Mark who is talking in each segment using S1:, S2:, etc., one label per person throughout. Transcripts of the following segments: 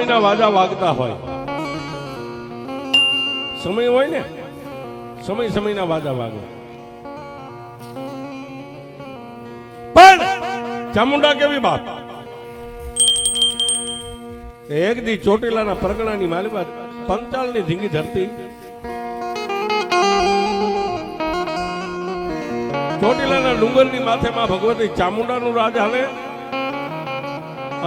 S1: સમયના વાજા વાગતા હોય, સમય હોય ને, સમયના વાજા વાગે. પણ ચામુંડા કેવી બાપ, એક દી ચોટીલાના પરગણાની માલિકા પંચાળની ધીંગી ધરતી, ચોટીલાના ડુંગરની માથે માં ભગવતી ચામુંડાનું રાજ હાલે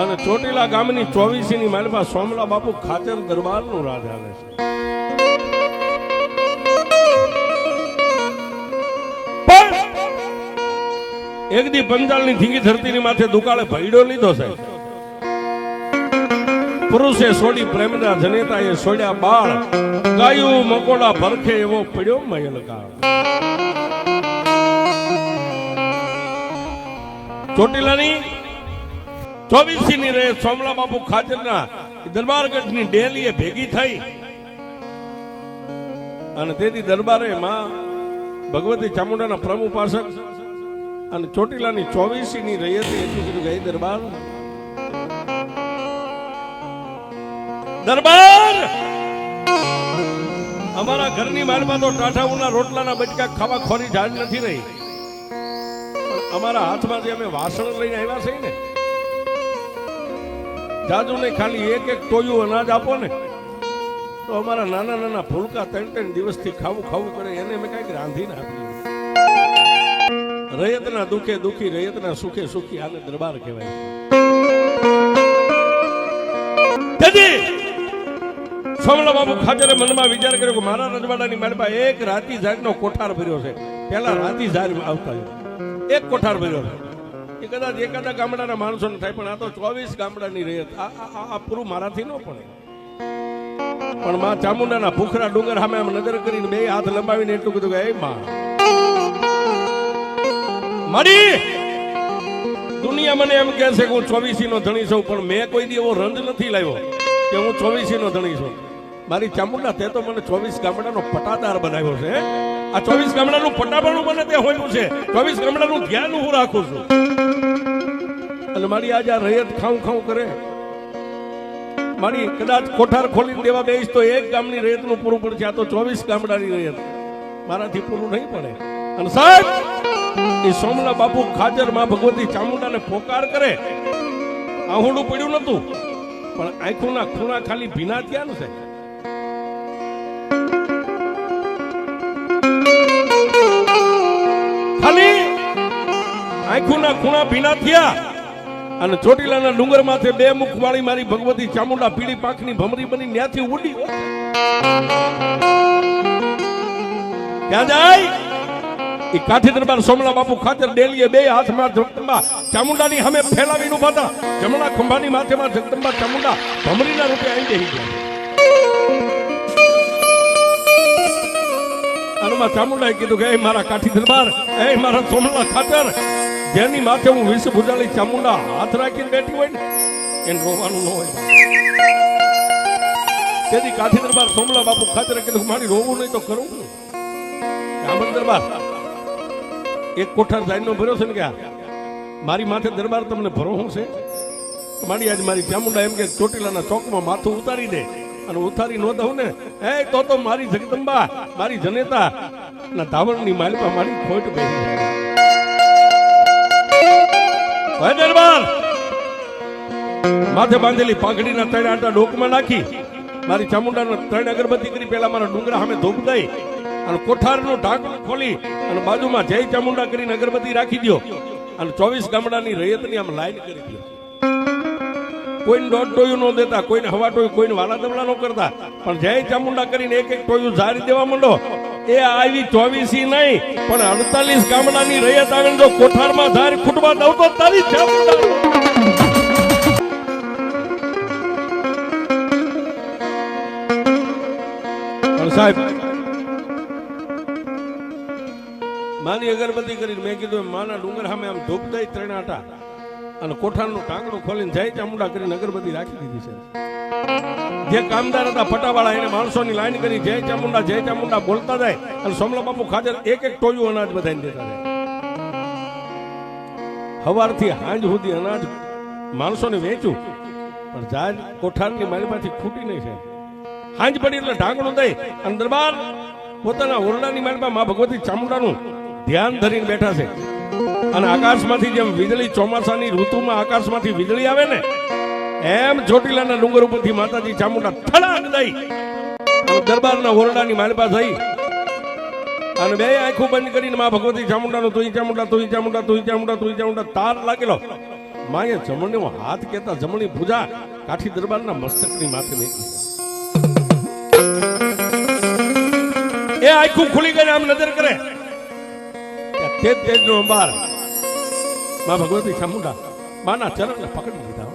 S1: અને ચોટીલા ગામની 24 ની માલિકા સોમલા બાપુ ખાચર દરબારનું રાજ હાલે છે. પણ એક દી પંચાળની ધીંગી ધરતીની માથે દુકાળે ભયડો લીધો સાહેબ. પુરુષે છોડી પ્રેમના જનેતાએ છોડ્યા બાળ, ગાયું મકોડા ભરખે એવો પડ્યો મયલકાળ. ચોટીલાની 24 ની રહે સોમલા બાપુ ખાચરના દરબારગઢની ડેલીએ ભેગી થઈ અને તેથી દરબારે માં ભગવતી ચામુંડાના પ્રભુ ઉપાસક અને ચોટીલાની 24 ની રહી હતી એટલું કીધું કે દરબાર અમારા ઘરની માલમાં તો ટાઢાઉના રોટલાના બચકા ખાવા ખોરી જાડ નથી રહી. અમારા હાથમાં જે અમે વાસણ લઈને આવ્યા છે ને, જાજુ ને ખાલી એક ટોયું અનાજ આપો ને તો અમારા નાના નાના ફૂલકા 3 દિવસથી ખાવું કરે એને અમે કઈક રાંધીને આપીએ. રયતના દુખે દુખી, રયતના સુખે સુખી, આને દરબાર કહેવાય છે. સોમલા બાપુ ખાચરે મનમાં વિચાર કર્યો કે મારા રજવાડાની માલપા એક રાતી ઝાડનો કોઠાર ભર્યો છે. પેલા રાતી ઝાડ આવતા એક કોઠાર ભર્યો છે. એ કદાચ એકાદા ગામડાના માણસો ને થાય, પણ આ તો 24 ગામડાની રયત. આ પૂરું મારાથી ન પડે. પણ માં ચામુંડાના ભૂખરા ડુંગર સામે આમ નજર કરીને બે હાથ લંબાવીને એટલું કીધું કે એ માં મારી દુનિયા મને એમ કહે છે કે હું 24 નો ધણી છું, પણ મેં કોઈ દી એવો રંજ નથી લાવ્યો કે હું 24 નો ધણી છું. મારી ચામુંડા તે તો મને 24 ગામડાનો પટાદાર બનાવ્યો છે. આ 24 ગામડાનું પટાપણું મને તે હોયું છે. 24 ગામડાનું ધ્યાન હું રાખું છું. અને મારી આજે આ રયત ખાઉં કરે, મારી કદાચ કોઠાર ખોલીને દેવા બેસ તો એક ગામની રયતનું પૂરું પડશે. આ તો 24 ગામડાની રયત મારાથી પૂરું નહીં પડે. અને સાહેબ એ સોમલા બાપુ ખાચર માં ભગવતી ચામુંડાને પોકાર કરે, આહુડું પડ્યું નતું, પણ આંખોના ખૂણા ખાલી ભીના થયા ને. ખાલી આંખોના ખૂણા ભીના થયા અને ચોટીલાના ડુંગર માથે 2 મુખ વાળી મારી ભગવતી ચામુંડા પીળી પાંખની ભમરી બની ત્યાંથી ઉડી. ક્યાં જાય? એ કાઠી દરબાર સોમલા બાપુ ખાચર ડેલીએ 2 હાથમાં જગદંબા ચામુંડાની સામે ફેલાવીને ઉભા હતા. જમણા ખંભાની માથેમાં જગદંબા ચામુંડા ભમરીના રૂપે આવી બેસી ગયા. આમાં ચામુંડાએ કીધું કે એ મારા કાઠી દરબાર, એ મારા સોમલા ખાચર, જેની માથે હું 20 ભુજાળી ચામુંડા હાથ રાખીને બેઠી હોય ને એને રોવાનું ન હોય. તેથી કાઠી દરબાર સોમલા બાપુ ખાચરે કીધું મારી રોવું નહીં તો કરું. આમણ દરબાર એક કોઠાર જાયનો ભર્યો છે ને કે મારી માથે દરબાર તમને ભરો હું છે? મારી આજ મારી ચામુંડા એમ કે ચોટીલાના ચોકમાં માથું ઉતારી દે અને ઉતારી નો દઉં ને એ તો મારી જગદંબા, મારી જનેતા ના ધાવણની માલિકા મારી ખોટ બેસી જાય. દરબાર માથે બાંધેલી પાઘડીના 3 આટા ડોકમાં નાખી મારી ચામુંડાના 3 અગરબત્તી કરી પેલા મારા ડુંગરા સામે ધૂપ દઈ અને કોઠારનું ઢાંકણું ખોલી અને બાજુમાં જય ચામુંડા કરીને અગરબત્તી રાખી દો અને 24 ગામડાની રયતની આમ લાઈન કરી દો. કોઈને દોઢ ટોયું ન દેતા, કોઈને હવા ટોયું, કોઈને વાલા દમલા ન કરતા, પણ જય ચામુંડા કરીને એક ટોયું ઝારી દેવા માંડો. એ આવી 24 નહીં પણ 48 ગામડાની રયત આવે જો કોઠારમાં ઝારી ખૂટવા દઉં તો તારી ચામુંડા. પણ સાહેબ માની અગરબત્તી કરીને મેં કીધું માના ડુંગર સામે આમ ધૂપ દઈ 3 આટા અને કોઠારનું ઢાંકણું ખોલીને જય ચામુંડા કરીને અગરબત્તી રાખી દીધી છે. જે કામદાર હતા ફટાવાળા એને માણસોની લાઈન કરી જય ચામુંડા બોલતા જાય અને સોમલા બાપુ ખાચર એક ટોયું અનાજ બધાને દેતા જાય. સવારથી સાંજ સુધી અનાજ માણસોને વેચ્યું પણ જાજ કોઠારની મારી માંથી ખૂટી નહીં છે. હાંજ પડી એટલે ઢાંકણું દઈ અને દરબાર પોતાના ઓરડાની માલમાં માં ભગવતી ચામુંડાનું ધ્યાન ધરીને બેઠા છે. અને આકાશમાંથી જેમ વીજળી ચોમાસાની ઋતુમાં આકાશમાંથી વીજળી આવે ને એમ ચોટીલાના ડુંગર ઉપરથી માતાજી ચામુંડા થડાક દઈ દરબારના ઓરડાની માલપા થઈ અને બે આંખો બંધ કરીને માં ભગવતી ચામુંડાનો તુઈ ચામુંડા તુઈ ચામુંડા તુઈ ચામુંડા તુઈ ચામુંડા તાર લાગેલો. માએ જમણનો હાથ કેતા જમણી ભુજા કાઠી દરબારના મસ્તકની માથે નાખી. એ આંખું ખુલી ગઈ આમ નજર કરે તે તેજનો અંબાર માં ભગવતી ચામુંડા માના ચરણને પકડી લીધા.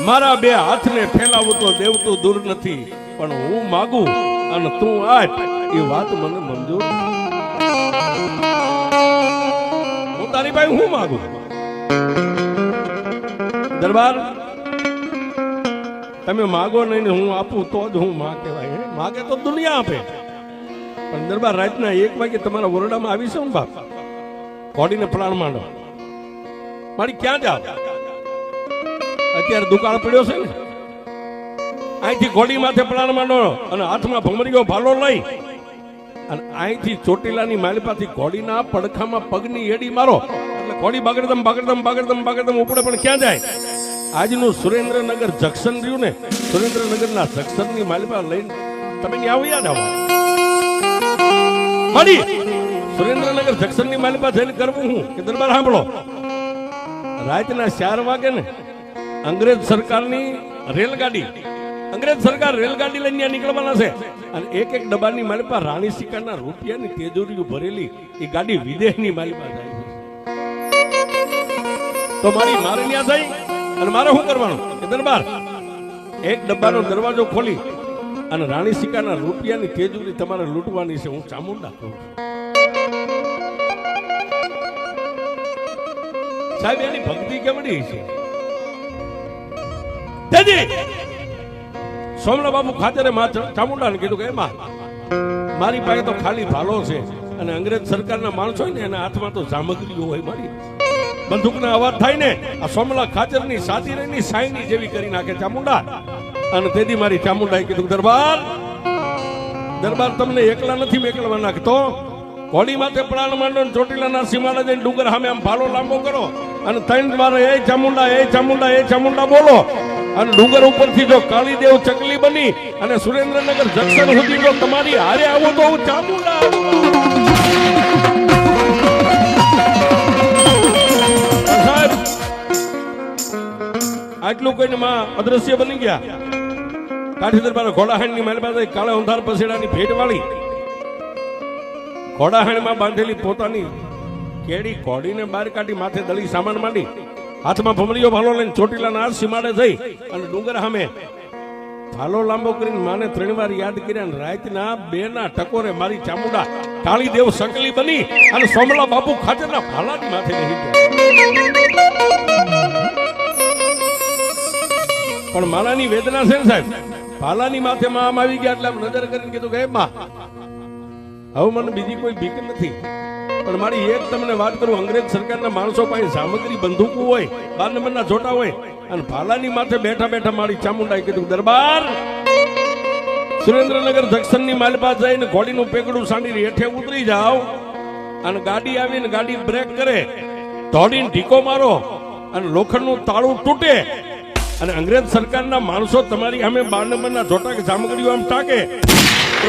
S1: મારા બે હાથને ફેલાવું તો દેવતું દૂર નથી, પણ હું માગું અને તું આપ એ વાત મને મંજૂર. હું તારી પાસે હું માગું દરબાર, તમે માગો નહીં ને હું આપું તો જ હું માં કહેવાય. માગે તો દુનિયા આપે, પણ દરબાર રાતના 1 વાગે તમારા ઓરડામાં આવીશું ને બાપ, ઘોડીને પ્રાણ માંડો. મારી ક્યાં જાવ? અત્યારે દુકાળ પડ્યો છે ને, અહીંથી ઘોડી માથે પ્રાણ માંડો અને હાથમાં ભમરીઓ ભાલો લઈ અને અહીંથી ચોટીલાની માલિપાથી ઘોડીના પડખામાં પગની એડી મારો એટલે ઘોડી બગડદમ બગડદમ બગડદમ બગડદમ ઉપડે. પણ ક્યાં જાય? આજનું સુરેન્દ્રનગર જંકશન રહ્યું ને, સુરેન્દ્રનગરના જંકશનની માલિપા લઈને તમે ત્યાં આવ્યા જાવ. મળી સુરેન્દ્રનગર જંકશનની માલિપા જઈને કરવું હું કે દરબાર સાંભળો, રાતના 4 વાગે ને અંગ્રેજ સરકારની રેલગાડી, અંગ્રેજ સરકાર રેલગાડી લઈને નીકળવાના છે અને એક ડબ્બાની માલિપા રાણી સિક્કાના રૂપિયાની તેજોરીઓ ભરેલી એ ગાડી વિદેશની માલિપા જાય છે. તો મારે ત્યાં થઈ અને મારે શું કરવાનું કે દરબાર એક ડબ્બાનો દરવાજો ખોલી અને રાણી સિક્કાના રૂપિયાની તેજોરી તમારે લૂંટવાની છે. હું ચામુંડા કહું સાહેબ, એની ભક્તિ કેવડી છે. સોમલા બાપુ ખાતરે ચામુંડાને કીધું કે એમાં મારી પાસે તો ખાલી ભાલો છે અને અંગ્રેજ સરકારના માણસો હોય ને એના હાથમાં તો સામગ્રીઓ હોય. મારી બંદૂકના અવાજ થાય ને આ સોમલા ખાચરની સાતીરેની સાયની જેવી કરી નાખે ચામુંડા. અને તેથી મારી ચામુંડાએ કીધું દરબાર, દરબાર તમને એકલા નથી મેકલવા નાખતો. ઘોડી માથે પ્રાણ માંડો, ચોટીલાના સીમાડા જઈને ડુંગર સામે આમ ભાલો લાંબો કરો અને 3 વાર એ ચામુંડા એ ચામુંડા એ ચામુંડા બોલો અને ડુંગર ઉપરથી જો કાળીદેવ ચકલી બની અને સુરેન્દ્રનગર જંકશન સુધી જો તમારી હારે આવો તો હું ચામુંડા. સાહેબ આટલું કહીને માં અદ્રશ્ય બની ગયા. કાઠી દરબાર ઘોડાહાણની મારી પાસે કાળા અંધાર પસેડાની ભેટ વાળી ઘોડાહાણમાં બાંધેલી પોતાની કેડી ઘોડીને બહાર કાઢી માથે દળી સામાન માંડી હાથમાં ભમરીઓ ભાલો લઈને ચોટીલાના આ સીમાડે થઈ અને ડુંગર સામે ભાલો લાંબો કરીને માને 3 વાર યાદ કર્યા અને રાતના 2 ટકોરે મારી ચામુંડા કાળીદેવ શકલી બની અને સોમલા બાપુ ખાતરના ભાલાની માથે રહી ગયા. પણ માલાની વેદના છે ને સાહેબ, ભાલાની માથે માં આમ આવી ગયા એટલે આમ નજર કરીને કીધું કે માં હવે મને બીજી કોઈ બીક નથી. પણ મારી એક તમને વાત કરું, અંગ્રેજ સરકારના માણસો પાસે સામગ્રી બંદૂકો હોય, 12 નંબરના જોટા હોય અને ભાલાની માથે બેઠા બેઠા મારી ચામુંડાએ કીધું દરબાર, સુરેન્દ્રનગર જંકશનની માલપા જઈને ઘોડીનું પેકડું સાંડીને હેઠે ઉતરી જાઓ અને ગાડી આવીને ગાડી બ્રેક કરે, દોડીને ઢીકો મારો અને લોખંડનું તાળું તૂટે અને અંગ્રેજ સરકારના માણસો તમારી સામે 12 નંબરના જોટા કે સામગ્રીઓ આમ ટાકે,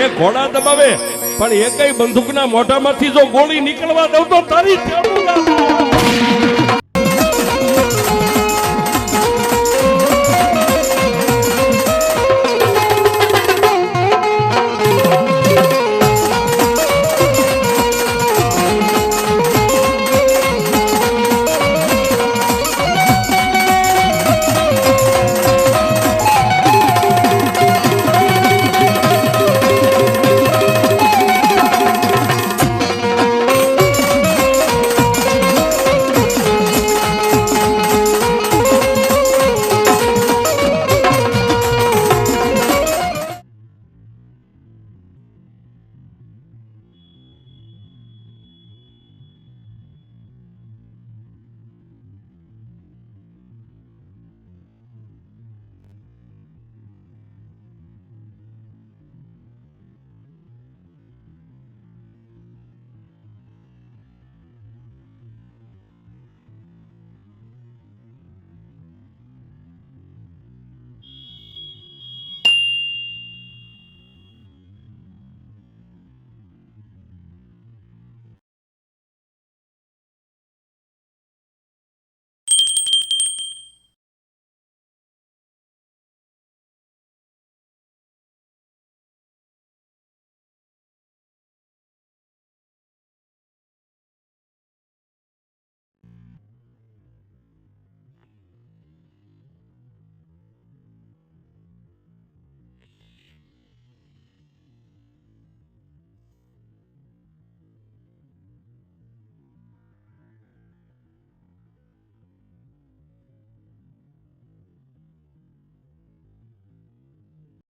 S1: એ ઘોડા દબાવે પણ એકય બંદૂકના મોઢામાંથી જો ગોળી નીકળવા દઉં તો તારી ચામુંડા